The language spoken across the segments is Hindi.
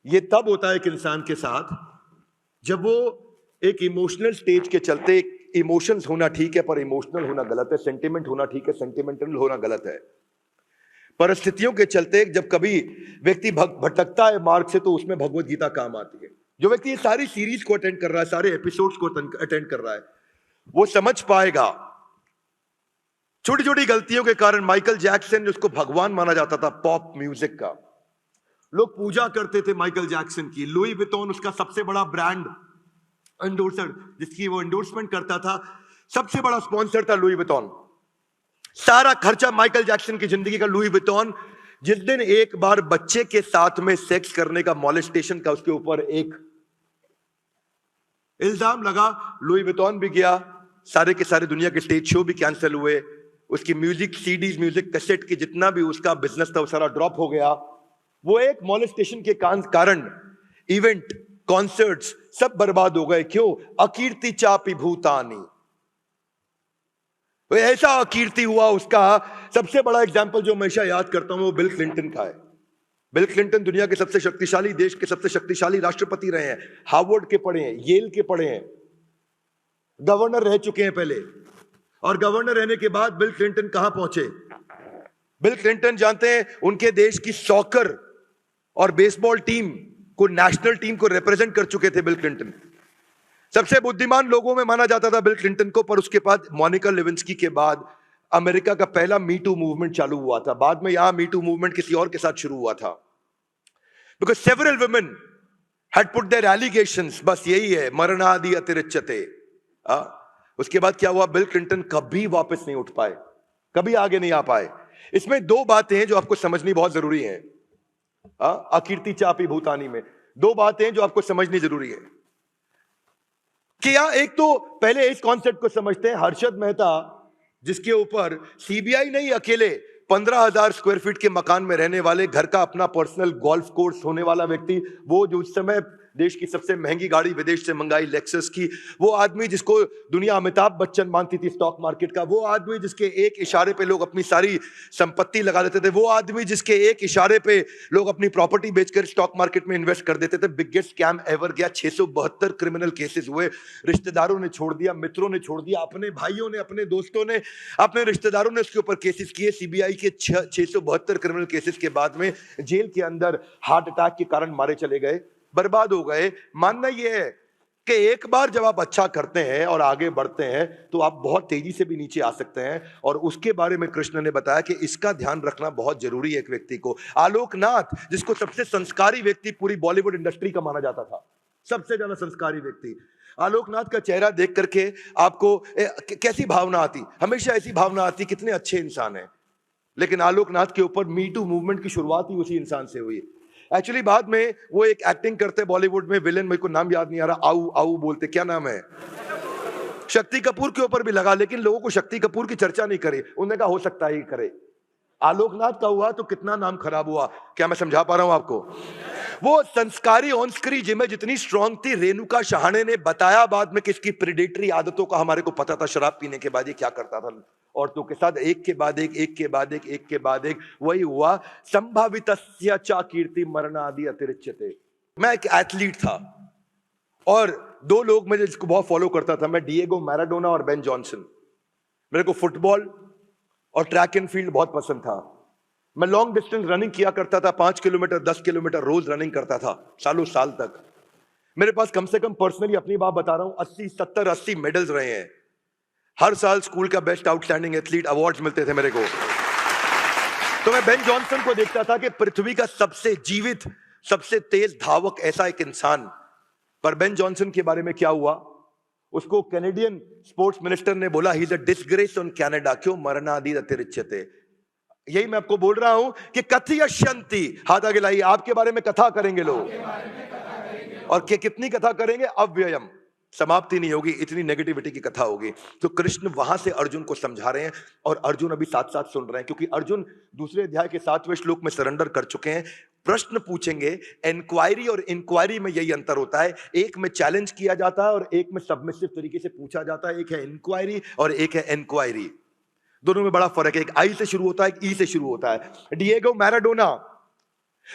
ये तब होता है एक इंसान के साथ जब वो एक इमोशनल स्टेज के चलते, इमोशंस होना ठीक है पर इमोशनल होना गलत है, सेंटिमेंट होना ठीक है सेंटिमेंटल होना गलत है। परिस्थितियों के चलते जब कभी व्यक्ति भटकता है मार्ग से, तो उसमें भगवत गीता काम आती है। जो व्यक्ति ये सारी सीरीज को अटेंड कर रहा है, सारे एपिसोड्स को अटेंड कर रहा है, वो समझ पाएगा छोटी छोटी गलतियों के कारण माइकल जैक्सन, जिसको भगवान माना जाता था पॉप म्यूजिक का, लोग पूजा करते थे माइकल जैक्सन की। लुई विटॉन उसका सबसे बड़ा ब्रांड एंडोर्सर, जिसकी वो एंडोर्समेंट करता था, सबसे बड़ा स्पॉन्सर था लुई विटॉन। सारा खर्चा माइकल जैक्सन की जिंदगी का लुई विटॉन। जिस दिन एक बार बच्चे के साथ में सेक्स करने का, मॉलेस्टेशन का उसके ऊपर एक इल्जाम लगा, लुई विटॉन भी गया, सारे के सारे दुनिया के स्टेज शो भी कैंसिल हुए, उसकी म्यूजिक सीडीज, म्यूजिक कैसेट की जितना भी उसका बिजनेस था वो सारा ड्रॉप हो गया। वो एक मॉलेस्टेशन के कारण इवेंट, कॉन्सर्ट्स सब बर्बाद हो गए। क्यों? अकीर्ति चापी भूतानी। तो ऐसा अकीर्ति हुआ उसका। सबसे बड़ा एग्जांपल जो हमेशा याद करता हूं वो बिल क्लिंटन का है। बिल क्लिंटन दुनिया के सबसे शक्तिशाली, देश के सबसे शक्तिशाली राष्ट्रपति रहे हैं, हार्वर्ड के पढ़े हैं, येल के पढ़े हैं, गवर्नर रह चुके हैं पहले। और गवर्नर रहने के बाद बिल क्लिंटन कहां पहुंचे? बिल क्लिंटन जानते हैं, उनके देश की सॉकर और बेसबॉल टीम को, नेशनल टीम को रिप्रेजेंट कर चुके थे बिल क्लिंटन। सबसे बुद्धिमान लोगों में माना जाता था बिल क्लिंटन को। पर उसके बाद मोनिका लेविंस्की के बाद अमेरिका का पहला मी टू मूवमेंट चालू हुआ था। बाद में यहां मी टू मूवमेंट किसी और के साथ शुरू हुआ था, because several women had put their allegations. बस यही है, मरणादि अतिरिच्यते। उसके बाद क्या हुआ? बिल क्लिंटन कभी वापस नहीं उठ पाए, कभी आगे नहीं आ पाए। इसमें दो बातें हैं जो आपको समझनी बहुत जरूरी है। अकीर्ति चापी भूतानी में दो बातें जो आपको समझनी जरूरी है। क्या एक तो पहले इस कॉन्सेप्ट को समझते हैं, हर्षद मेहता जिसके ऊपर सीबीआई नहीं, अकेले 15,000 स्क्वायर फीट के मकान में रहने वाले, घर का अपना पर्सनल गोल्फ कोर्स होने वाला व्यक्ति, वो जो उस समय देश की सबसे महंगी गाड़ी विदेश से मंगाई लेक्सस की, वो आदमी जिसको दुनिया अमिताभ बच्चन मानती थी स्टॉक मार्केट का, वो आदमी जिसके एक इशारे पे लोग अपनी सारी संपत्ति लगा देते थे, वो आदमी जिसके एक इशारे पे लोग अपनी प्रॉपर्टी बेचकर स्टॉक मार्केट में इन्वेस्ट कर देते थे। बिगेस्ट स्कैम एवर गया। 672 क्रिमिनल केसेस हुए। रिश्तेदारों ने छोड़ दिया, मित्रों ने छोड़ दिया, अपने भाइयों ने, अपने दोस्तों ने, अपने रिश्तेदारों ने उसके ऊपर केसेस किए। सीबीआई के 672 क्रिमिनल केसेस के बाद में जेल के अंदर हार्ट अटैक के कारण मारे चले गए, बर्बाद हो गए। मानना यह है कि एक बार जब आप अच्छा करते हैं और आगे बढ़ते हैं तो आप बहुत तेजी से भी नीचे आ सकते हैं। और उसके बारे में कृष्ण ने बताया कि इसका ध्यान रखना बहुत जरूरी है एक व्यक्ति को। आलोकनाथ, जिसको सबसे संस्कारी व्यक्ति पूरी बॉलीवुड इंडस्ट्री का माना जाता था, सबसे ज्यादा संस्कारी व्यक्ति, आलोकनाथ का चेहरा देख करके आपको कैसी भावना आती? हमेशा ऐसी भावना आती कितने अच्छे इंसान हैं। लेकिन आलोकनाथ के ऊपर मी टू मूवमेंट की शुरुआत ही उसी इंसान से हुई। एक्चुअली बाद में वो एक एक्टिंग करते बॉलीवुड में विलेन, मेरे को नाम याद नहीं आ रहा, आऊ आऊ बोलते, क्या नाम है, शक्ति कपूर के ऊपर भी लगा, लेकिन लोगों को शक्ति कपूर की चर्चा नहीं करे। उन्होंने कहा हो सकता है करे। आलोकनाथ का हुआ तो कितना नाम खराब हुआ। क्या मैं समझा पा रहा हूं आपको? वो संस्कारी ऑन स्क्रीन इमेज इतनी स्ट्रांग थी। रेणुका शहाणे ने बताया बाद में कि इसकी प्रेडेटरी आदतों का हमारे को पता था। शराब पीने के बाद ये क्या करता था औरतों के साथ, एक के बाद एक, एक के बाद एक, एक के बाद एक। वही हुआ, संभावितस्य च कीर्ति मरणादि अतिरिच्यते। मैं एक एथलीट था और दो लोग मुझे जिसको बहुत फॉलो करता था, मैं डिएगो मैराडोना और बेन जॉनसन। मेरे को फुटबॉल और ट्रैक एंड फील्ड बहुत पसंद था। मैं लॉन्ग डिस्टेंस रनिंग किया करता था, 5 किलोमीटर 10 किलोमीटर रोज रनिंग करता था, सालों साल तक। मेरे पास कम से कम पर्सनली अपनी बात बता रहा हूं 80 70 80 मेडल्स रहे हैं। हर साल स्कूल का बेस्ट आउटस्टैंडिंग एथलीट अवार्ड्स मिलते थे मेरे को। तो मैं बेन जॉनसन को देखता था कि पृथ्वी का सबसे जीवित, सबसे तेज धावक ऐसा एक इंसान। पर बेन जॉनसन के बारे में क्या हुआ? उसको कैनेडियन स्पोर्ट्स मिनिस्टर ने बोला he is a disgrace on Canada. क्यों? मरणादि अतिरिच्यते। यही मैं आपको बोल रहा हूं कि कथयश्यन्ति, हाथ आगे लाइए, आपके बारे में कथा करेंगे लोग। और कितनी कथा करेंगे? अव्ययम, समाप्ति नहीं होगी, इतनी नेगेटिविटी की कथा होगी। तो कृष्ण वहां से अर्जुन को समझा रहे हैं और अर्जुन अभी साथ साथ सुन रहे हैं, क्योंकि अर्जुन दूसरे अध्याय के 7वें श्लोक में सरेंडर कर चुके हैं। प्रश्न पूछेंगे। इंक्वायरी और इंक्वायरी में यही अंतर होता है, एक में चैलेंज किया जाता है और एक में सबमिसिव तरीके से पूछा जाता है। एक है इंक्वायरी और एक है इंक्वायरी, दोनों में बड़ा फर्क है। एक आई से शुरू होता है, एक ई से शुरू होता है। डिएगो मैराडोना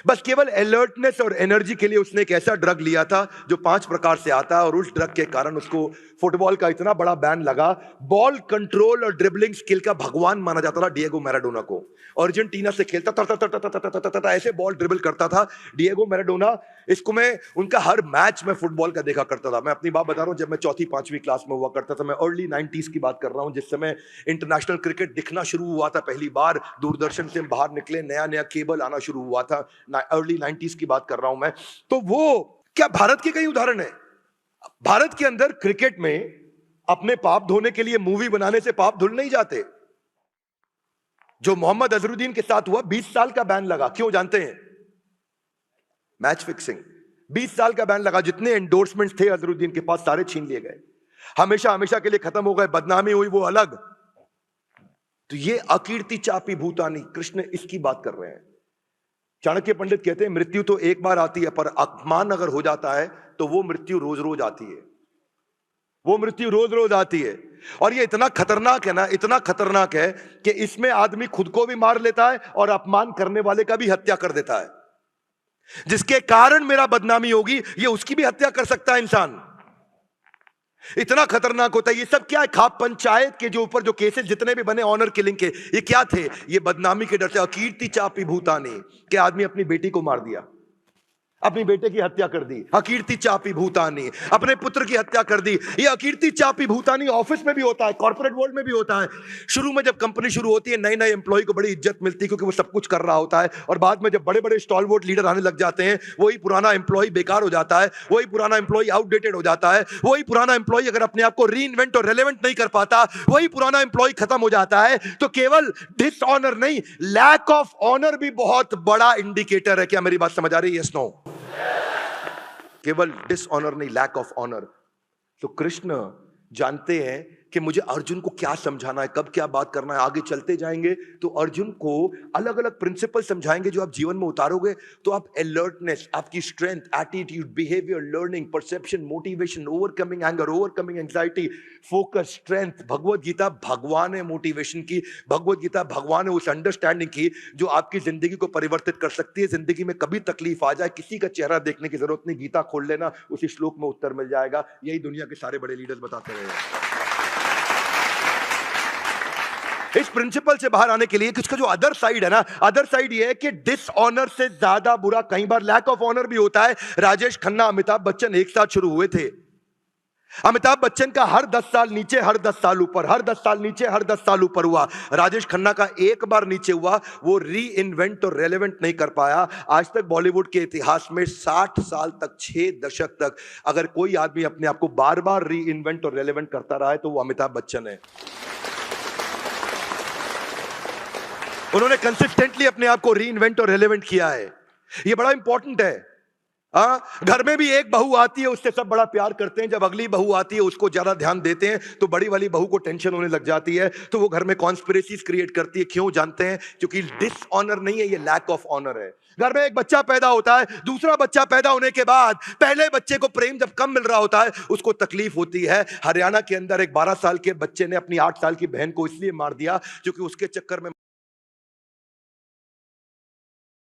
बस केवल अलर्टनेस और एनर्जी के लिए उसने एक ऐसा ड्रग लिया था जो 5 प्रकार से आता है, और उस ड्रग के कारण उसको फुटबॉल का इतना बड़ा बैन लगा। बॉल कंट्रोल और ड्रिबलिंग स्किल का भगवान माना जाता था डिएगो मैराडोना को। अर्जेंटीना से खेलता था, ऐसे बॉल ड्रिबल करता था डिएगो मैराडोना। इसको मैं उनका हर मैच में फुटबॉल का देखा करता था। मैं अपनी बात बता रहा हूं, जब मैं चौथी पांचवी क्लास में हुआ करता था, मैं अर्ली 90s की बात कर रहा हूं, जिस समय इंटरनेशनल क्रिकेट दिखना शुरू हुआ था पहली बार, दूरदर्शन से बाहर निकले, नया नया केबल आना शुरू हुआ था, अर्ली 90s की बात कर रहा हूं मैं। तो वो क्या भारत के कई उदाहरण है। भारत के अंदर क्रिकेट में अपने पाप धोने के लिए मूवी बनाने से पाप धुल नहीं जाते। जो मोहम्मद अजहरुद्दीन के साथ हुआ, 20 साल का बैन लगा। क्यों जानते हैं? Match fixing. 20 साल का बैन लगा। जितने एंडोर्समेंट थे अजहरुद्दीन के पास सारे छीन लिए गए, हमेशा हमेशा के लिए खत्म हो गए। बदनामी हुई वो अलग। तो ये अकीर्ति चापी भूतानी, कृष्ण इसकी बात कर रहे हैं। चाणक्य पंडित कहते हैं मृत्यु तो एक बार आती है, पर अपमान अगर हो जाता है तो वो मृत्यु रोज रोज आती है। वो मृत्यु रोज रोज आती है। और ये इतना खतरनाक है ना, इतना खतरनाक है कि इसमें आदमी खुद को भी मार लेता है और अपमान करने वाले का भी हत्या कर देता है। जिसके कारण मेरा बदनामी होगी, ये उसकी भी हत्या कर सकता है इंसान। इतना खतरनाक होता है। ये सब क्या है? खाप पंचायत के जो ऊपर जो केसेस जितने भी बने ऑनर किलिंग के, ये क्या थे? ये बदनामी के डर से। अकीर्ति चापी भूतानी के आदमी अपनी बेटी को मार दिया, अपनी बेटे की हत्या कर दी। अकीर्ति चापी भूतानी, अपने पुत्र की हत्या कर दी। ये अकीर्ति चापी भूतानी ऑफिस में भी होता है, कॉर्पोरेट वर्ल्ड में भी होता है। शुरू में जब कंपनी शुरू होती है, नए नए एम्प्लॉय को बड़ी इज्जत मिलती है क्योंकि वो सब कुछ कर रहा होता है। और बाद में जब बड़े बड़े स्टॉलवर्ड लीडर आने लग जाते हैं, वही पुराना एम्प्लॉय बेकार हो जाता है, वही पुराना एम्प्लॉय आउटडेटेड हो जाता है, वही पुराना एम्प्लॉय अगर अपने आप को रीइन्वेंट और रेलेवेंट नहीं कर पाता, वही पुराना एम्प्लॉय खत्म हो जाता है। तो केवल डिसऑनर नहीं, लैक ऑफ ऑनर भी बहुत बड़ा इंडिकेटर है। क्या मेरी बात समझ आ रही है? Yes no? केवल डिसऑनर नहीं, लैक ऑफ ऑनर। तो कृष्ण जानते हैं कि मुझे अर्जुन को क्या समझाना है, कब क्या बात करना है। आगे चलते जाएंगे तो अर्जुन को अलग अलग प्रिंसिपल समझाएंगे जो आप जीवन में उतारोगे तो आप अलर्टनेस, आपकी strength, attitude, behaviour, learning, perception, motivation, overcoming anger, overcoming anxiety, focus, strength. Bhagavad Gita भगवान है मोटिवेशन की, भगवत गीता भगवान है उस अंडरस्टैंडिंग की जो आपकी जिंदगी को परिवर्तित कर सकती है। जिंदगी में कभी तकलीफ आ जाए, किसी का चेहरा देखने की जरूरत नहीं, गीता खोल लेना, उसी श्लोक में उत्तर मिल जाएगा। यही दुनिया के सारे बड़े लीडर्स बताते रहे हैं। इस प्रिंसिपल से बाहर आने के लिए किसका जो अदर साइड है ना, अदर साइड ये है कि डिसऑनर से ज्यादा बुरा कई बार लैक ऑफ ऑनर भी होता है। राजेश खन्ना, अमिताभ बच्चन एक साथ शुरू हुए थे। अमिताभ बच्चन का हर 10 साल नीचे, हर 10 साल ऊपर, हर 10 साल नीचे, हर 10 साल ऊपर हुआ। राजेश खन्ना का एक बार नीचे हुआ, वो री इन्वेंट और रेलेवेंट नहीं कर पाया। आज तक बॉलीवुड के इतिहास में 60 साल तक, 6 दशक तक अगर कोई आदमी अपने आप को बार बार री इन्वेंट और रेलेवेंट करता रहा है तो वो अमिताभ बच्चन है। उन्होंने कंसिस्टेंटली अपने आप को रीइन्वेंट और रेलेवेंट किया है। ये बड़ा इंपॉर्टेंट है। घर में भी एक बहू आती है, उससे सब बड़ा प्यार करते हैं। जब अगली बहू आती है उसको ज्यादा ध्यान देते हैं, तो बड़ी वाली बहू को टेंशन होने लग जाती है, तो वो घर में कॉन्स्पिरेसीज क्रिएट करती है। क्यों जानते हैं? क्योंकि डिसऑनर नहीं है, ये लैक ऑफ ऑनर है। घर में एक बच्चा पैदा होता है, दूसरा बच्चा पैदा होने के बाद पहले बच्चे को प्रेम जब कम मिल रहा होता है उसको तकलीफ होती है। हरियाणा के अंदर एक 12 साल के बच्चे ने अपनी 8 साल की बहन को इसलिए मार दिया क्योंकि उसके चक्कर में